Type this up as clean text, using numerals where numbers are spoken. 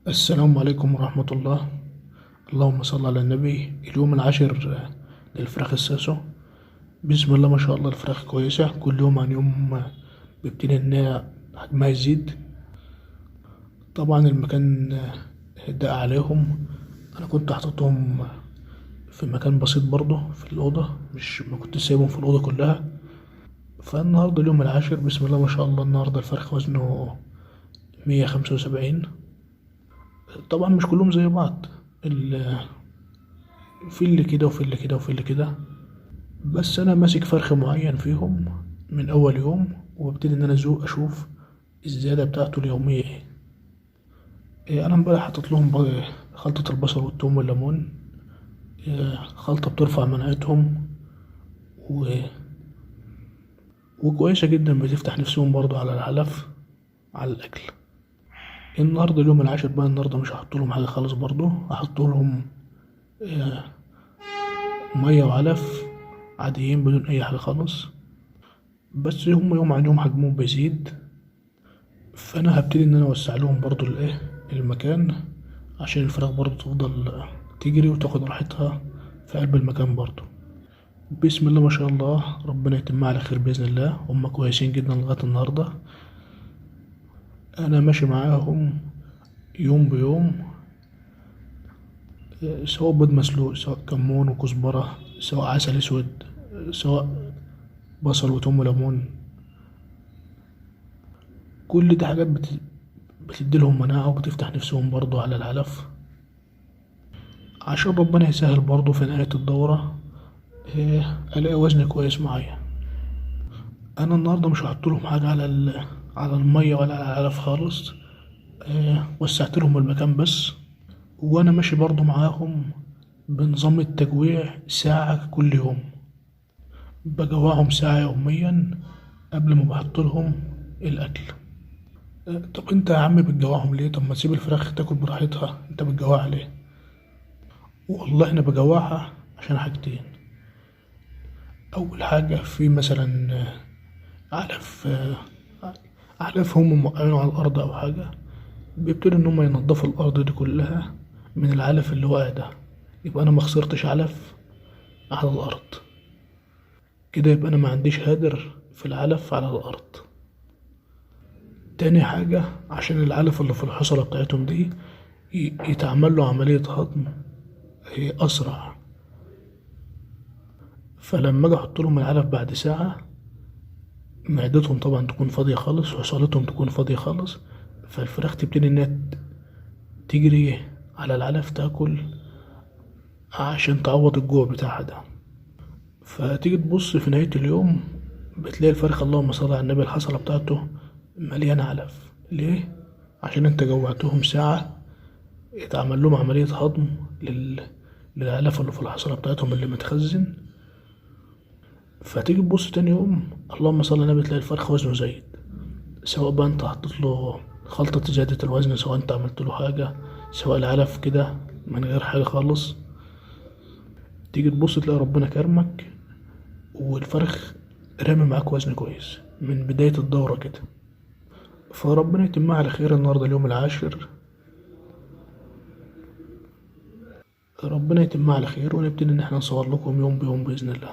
السلام عليكم ورحمة الله. اللهم صل على النبي. اليوم العاشر للفراخ الساسو. بسم الله ما شاء الله، الفراخ كويسة كل يوم عن يوم، بيبتدي إن هي حجمها يزيد. طبعا المكان ضاق عليهم. أنا كنت حاططهم في مكان بسيط برضه في الأوضة، مش ما كنت سايبهم في الأوضة كلها. فالنهاردة اليوم العاشر، بسم الله ما شاء الله، النهاردة الفرخ وزنه 175. طبعا مش كلهم زي بعض، في اللي كده وفي اللي كده وفي اللي كده. بس انا ماسك فرخ معين فيهم من اول يوم، وببتدي ان انا اشوف الزياده بتاعته اليوميه ايه. انا امبارح حاطط لهم خلطه البصل والثوم والليمون. خلطه بترفع مناعتهم و... وكويسه جدا، بتفتح نفسهم برضو على العلف، على الاكل. النهارده اليوم العاشر بقى، النهارده مش هحط لهم حاجه خالص، برضو هحط لهم آه، ميه وعلف عاديين بدون اي حاجه خالص. بس هم يوم عن يوم حجمهم بيزيد، فانا هبتدي ان انا اوسع لهم برضو المكان، عشان الفراخ برضو تفضل تجري وتاخد راحتها في قلب المكان برضو. بسم الله ما شاء الله، ربنا يتمها على خير باذن الله. هم كويسين جدا لغايه النهارده. انا ماشي معاهم يوم بيوم، سواء بيض مسلوق، سواء كمون وكزبره، سواء عسل اسود، سواء بصل وتوم وليمون. كل دي حاجات بتديلهم مناعة وبتفتح نفسهم برضو على العلف، عشان ربنا يسهل برضو في نهاية الدورة. ألاقي وزن كويس معايا. أنا النهاردة مش هحطلهم حاجة على المية ولا على العلف خالص. وسعت لهم المكان بس. وأنا ماشي برضو معاهم بنظام التجويع ساعة كل يوم. بجوعهم ساعة يوميا قبل ما بحط لهم الأكل. طب انت يا عم بتجوعهم ليه؟ طب ما تسيب الفراخ تاكل براحتها، انت بتجوعها ليه؟ والله انا بجوعها عشان حاجتين. اول حاجة، في مثلا علف، علف هم موقعينه على الارض او حاجة، بيبتدوا ان هم ينضفوا الارض دي كلها من العلف اللي واقع ده. يبقى انا ما خسرتش علف على الارض، كده يبقى انا ما عنديش هادر في العلف على الارض. تاني حاجة، عشان العلف اللي في الحصلة بتاعتهم دي يتعمل له عملية هضم هي أسرع. فلما أجي أحط لهم العلف بعد ساعة، معدتهم طبعا تكون فاضية خالص وحصلتهم تكون فاضية خالص، فالفراخ تبتدي إنها تجري على العلف تاكل عشان تعوض الجوع بتاعها ده. فتيجي تبص في نهاية اليوم، بتلاقي الفرخ اللهم صل على النبي الحصلة بتاعته مليانة علف. ليه؟ عشان انت جوعتهم ساعة، يتعمل لهم عملية هضم للعلف اللي في الحصلة بتاعتهم اللي متخزن. فتيجي تبص تاني يوم، اللهم صل على النبي، تلاقي الفرخ وزنه زايد. سواء بقى انت حطيت له خلطة زيادة الوزن، سواء انت عملت له حاجة، سواء العلف كده من غير حاجة خالص. تيجي تبص تلاقي ربنا كرمك والفرخ رامي معاك وزن كويس من بداية الدورة كده. فربنا يتمها على خير. النهاردة اليوم العاشر، ربنا يتمها على خير، ونبتدي ان احنا نصور لكم يوم بيوم بإذن الله.